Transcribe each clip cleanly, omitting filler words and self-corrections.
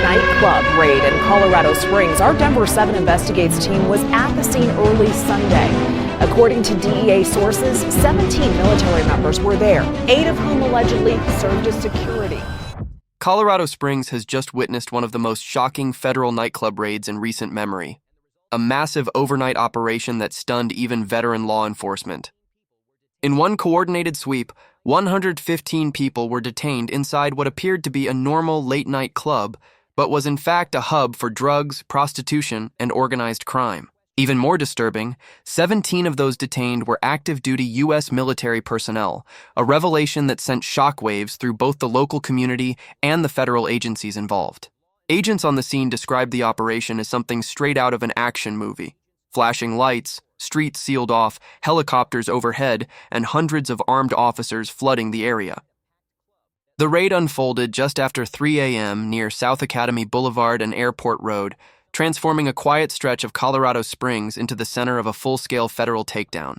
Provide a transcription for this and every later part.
Nightclub raid in Colorado Springs. Our Denver 7 Investigates team was at the scene early Sunday. According to DEA sources, 17 military members were there, 8 of whom allegedly served as security. Colorado Springs has just witnessed one of the most shocking federal nightclub raids in recent memory. A massive overnight operation that stunned even veteran law enforcement. In one coordinated sweep, 115 people were detained inside what appeared to be a normal late-night club, but was in fact a hub for drugs, prostitution, and organized crime. Even more disturbing, 17 of those detained were active-duty U.S. military personnel, a revelation that sent shockwaves through both the local community and the federal agencies involved. Agents on the scene described the operation as something straight out of an action movie. Flashing lights, streets sealed off, helicopters overhead, and hundreds of armed officers flooding the area. The raid unfolded just after 3 a.m. near South Academy Boulevard and Airport Road, transforming a quiet stretch of Colorado Springs into the center of a full-scale federal takedown.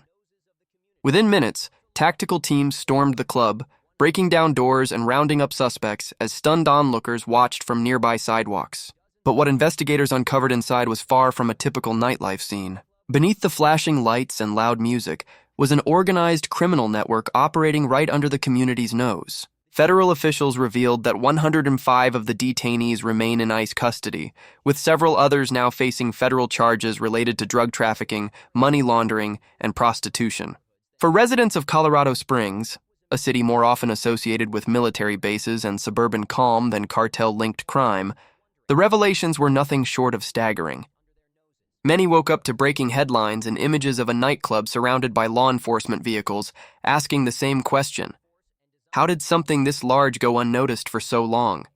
Within minutes, tactical teams stormed the club, breaking down doors and rounding up suspects as stunned onlookers watched from nearby sidewalks. But what investigators uncovered inside was far from a typical nightlife scene. Beneath the flashing lights and loud music was an organized criminal network operating right under the community's nose. Federal officials revealed that 105 of the detainees remain in ICE custody, with several others now facing federal charges related to drug trafficking, money laundering, and prostitution. For residents of Colorado Springs, a city more often associated with military bases and suburban calm than cartel-linked crime, the revelations were nothing short of staggering. Many woke up to breaking headlines and images of a nightclub surrounded by law enforcement vehicles, asking the same question: how did something this large go unnoticed for so long?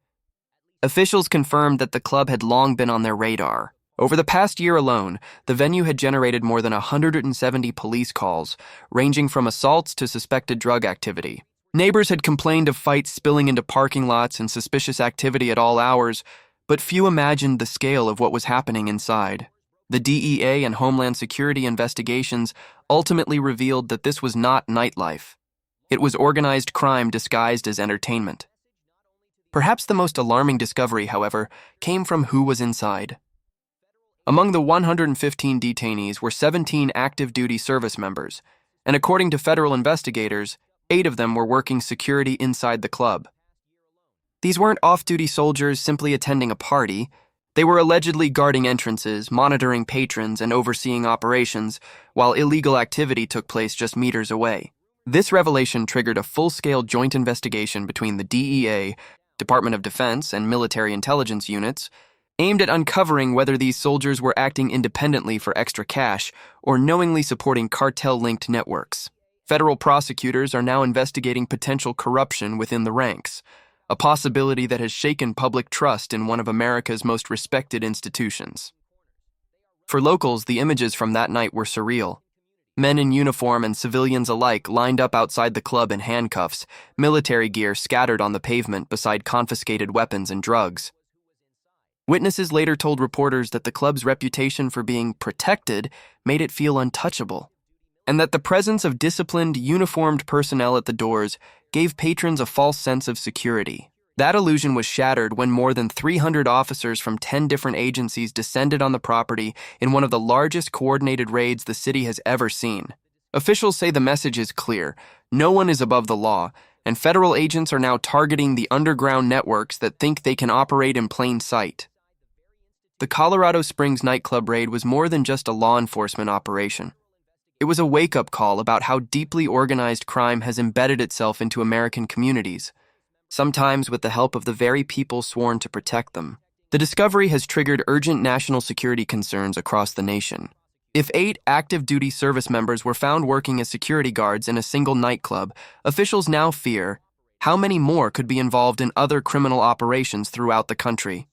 Officials confirmed that the club had long been on their radar. Over the past year alone, the venue had generated more than 170 police calls, ranging from assaults to suspected drug activity. Neighbors had complained of fights spilling into parking lots and suspicious activity at all hours, but few imagined the scale of what was happening inside. The DEA and Homeland Security investigations ultimately revealed that this was not nightlife. It was organized crime disguised as entertainment. Perhaps the most alarming discovery, however, came from who was inside. Among the 115 detainees were 17 active-duty service members, and according to federal investigators, 8 of them were working security inside the club. These weren't off-duty soldiers simply attending a party. They were allegedly guarding entrances, monitoring patrons, and overseeing operations, while illegal activity took place just meters away. This revelation triggered a full-scale joint investigation between the DEA, Department of Defense, and military intelligence units, aimed at uncovering whether these soldiers were acting independently for extra cash or knowingly supporting cartel-linked networks. Federal prosecutors are now investigating potential corruption within the ranks, a possibility that has shaken public trust in one of America's most respected institutions. For locals, the images from that night were surreal. Men in uniform and civilians alike lined up outside the club in handcuffs, military gear scattered on the pavement beside confiscated weapons and drugs. Witnesses later told reporters that the club's reputation for being protected made it feel untouchable, and that the presence of disciplined, uniformed personnel at the doors gave patrons a false sense of security. That illusion was shattered when more than 300 officers from 10 different agencies descended on the property in one of the largest coordinated raids the city has ever seen. Officials say the message is clear: no one is above the law, and federal agents are now targeting the underground networks that think they can operate in plain sight. The Colorado Springs nightclub raid was more than just a law enforcement operation. It was a wake-up call about how deeply organized crime has embedded itself into American communities, sometimes with the help of the very people sworn to protect them. The discovery has triggered urgent national security concerns across the nation. If 8 active-duty service members were found working as security guards in a single nightclub, officials now fear how many more could be involved in other criminal operations throughout the country.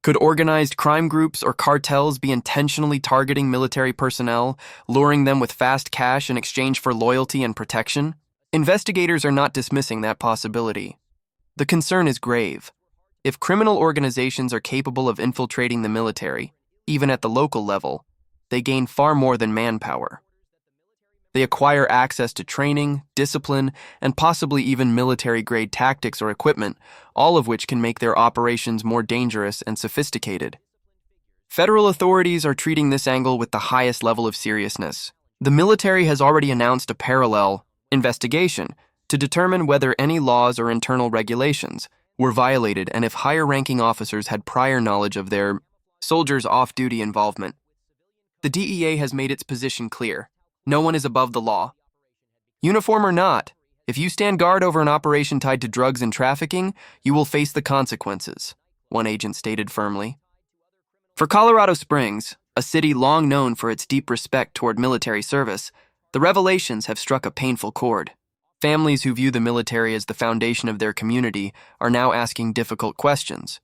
Could organized crime groups or cartels be intentionally targeting military personnel, luring them with fast cash in exchange for loyalty and protection? Investigators are not dismissing that possibility. The concern is grave. If criminal organizations are capable of infiltrating the military, even at the local level, they gain far more than manpower. They acquire access to training, discipline, and possibly even military-grade tactics or equipment, all of which can make their operations more dangerous and sophisticated. Federal authorities are treating this angle with the highest level of seriousness. The military has already announced a parallel investigation to determine whether any laws or internal regulations were violated and if higher-ranking officers had prior knowledge of their soldiers' off-duty involvement. The DEA has made its position clear. No one is above the law. Uniform or not, if you stand guard over an operation tied to drugs and trafficking, you will face the consequences, one agent stated firmly. For Colorado Springs, a city long known for its deep respect toward military service, the revelations have struck a painful chord. Families who view the military as the foundation of their community are now asking difficult questions.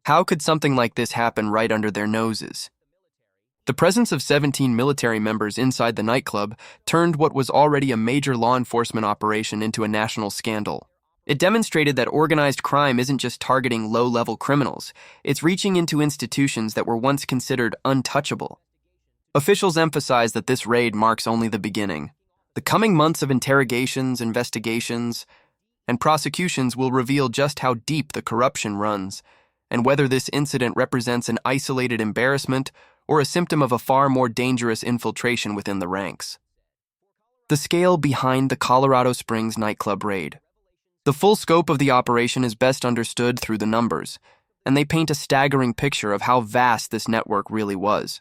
How could something like this happen right under their noses? The presence of 17 military members inside the nightclub turned what was already a major law enforcement operation into a national scandal. It demonstrated that organized crime isn't just targeting low-level criminals, it's reaching into institutions that were once considered untouchable. Officials emphasize that this raid marks only the beginning. The coming months of interrogations, investigations, and prosecutions will reveal just how deep the corruption runs, and whether this incident represents an isolated embarrassment or a symptom of a far more dangerous infiltration within the ranks. The scale behind the Colorado Springs nightclub raid. The full scope of the operation is best understood through the numbers, and they paint a staggering picture of how vast this network really was.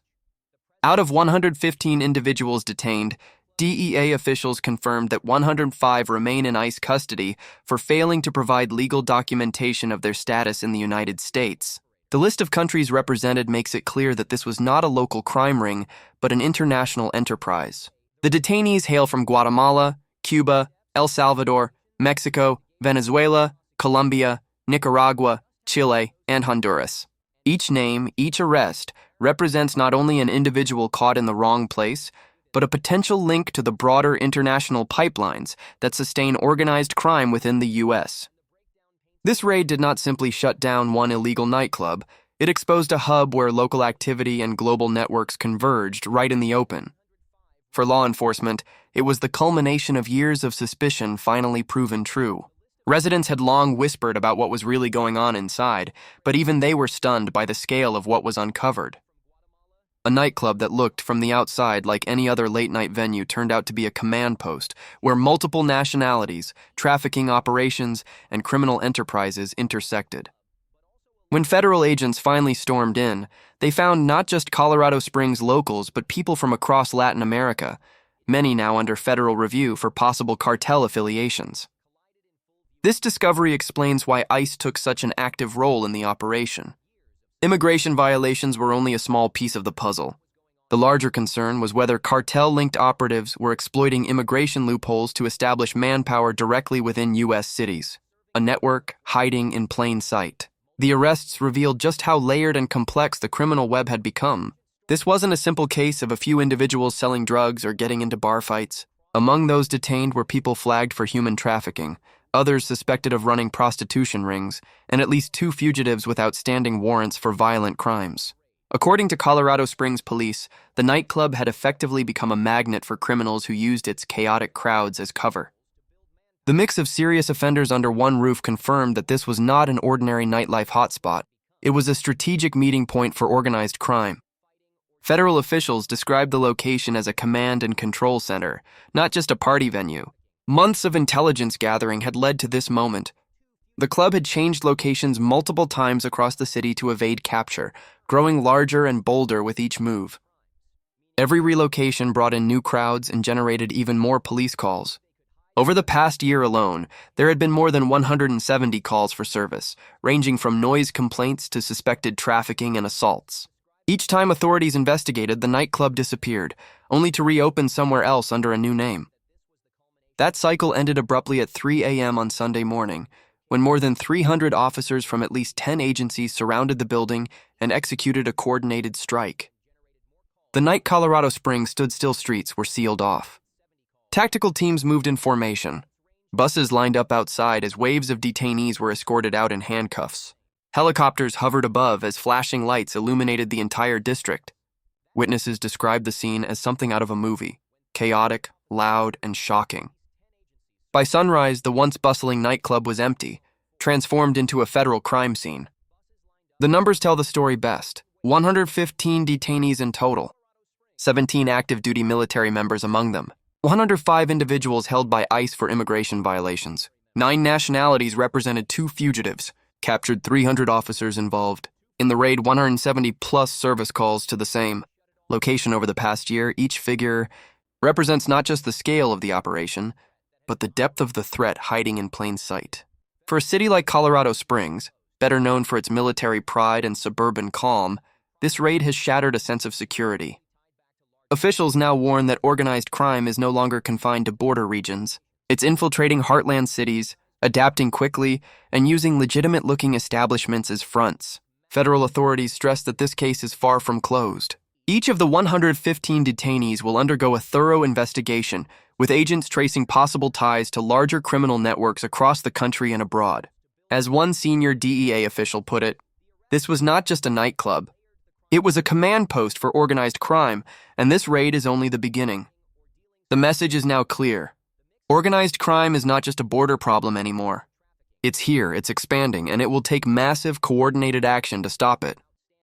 Out of 115 individuals detained, DEA officials confirmed that 105 remain in ICE custody for failing to provide legal documentation of their status in the United States. The list of countries represented makes it clear that this was not a local crime ring, but an international enterprise. The detainees hail from Guatemala, Cuba, El Salvador, Mexico, Venezuela, Colombia, Nicaragua, Chile, and Honduras. Each name, each arrest, represents not only an individual caught in the wrong place, but a potential link to the broader international pipelines that sustain organized crime within the U.S. This raid did not simply shut down one illegal nightclub, it exposed a hub where local activity and global networks converged right in the open. For law enforcement, it was the culmination of years of suspicion finally proven true. Residents had long whispered about what was really going on inside, but even they were stunned by the scale of what was uncovered. A nightclub that looked from the outside like any other late-night venue turned out to be a command post where multiple nationalities, trafficking operations, and criminal enterprises intersected. When federal agents finally stormed in, they found not just Colorado Springs locals but people from across Latin America, many now under federal review for possible cartel affiliations. This discovery explains why ICE took such an active role in the operation. Immigration violations were only a small piece of the puzzle. The larger concern was whether cartel-linked operatives were exploiting immigration loopholes to establish manpower directly within U.S. cities, a network hiding in plain sight. The arrests revealed just how layered and complex the criminal web had become. This wasn't a simple case of a few individuals selling drugs or getting into bar fights. Among those detained were people flagged for human trafficking, others suspected of running prostitution rings, and at least 2 fugitives with outstanding warrants for violent crimes. According to Colorado Springs police, the nightclub had effectively become a magnet for criminals who used its chaotic crowds as cover. The mix of serious offenders under one roof confirmed that this was not an ordinary nightlife hotspot. It was a strategic meeting point for organized crime. Federal officials described the location as a command and control center, not just a party venue. Months of intelligence gathering had led to this moment. The club had changed locations multiple times across the city to evade capture, growing larger and bolder with each move. Every relocation brought in new crowds and generated even more police calls. Over the past year alone, there had been more than 170 calls for service, ranging from noise complaints to suspected trafficking and assaults. Each time authorities investigated, the nightclub disappeared, only to reopen somewhere else under a new name. That cycle ended abruptly at 3 a.m. on Sunday morning, when more than 300 officers from at least 10 agencies surrounded the building and executed a coordinated strike. The night Colorado Springs stood-still streets were sealed off. Tactical teams moved in formation. Buses lined up outside as waves of detainees were escorted out in handcuffs. Helicopters hovered above as flashing lights illuminated the entire district. Witnesses described the scene as something out of a movie. Chaotic, loud, and shocking. By sunrise, the once bustling nightclub was empty, transformed into a federal crime scene. The numbers tell the story best. 115 detainees in total, 17 active duty military members among them, 105 individuals held by ICE for immigration violations, 9 nationalities represented 2 fugitives, captured 300 officers involved. In the raid, 170-plus service calls to the same location over the past year. Each figure represents not just the scale of the operation, but the depth of the threat hiding in plain sight. For a city like Colorado Springs, better known for its military pride and suburban calm, this raid has shattered a sense of security. Officials now warn that organized crime is no longer confined to border regions. It's infiltrating heartland cities, adapting quickly, and using legitimate-looking establishments as fronts. Federal authorities stress that this case is far from closed. Each of the 115 detainees will undergo a thorough investigation, with agents tracing possible ties to larger criminal networks across the country and abroad. As one senior DEA official put it, this was not just a nightclub. It was a command post for organized crime, and this raid is only the beginning. The message is now clear. Organized crime is not just a border problem anymore. It's here, it's expanding, and it will take massive, coordinated action to stop it.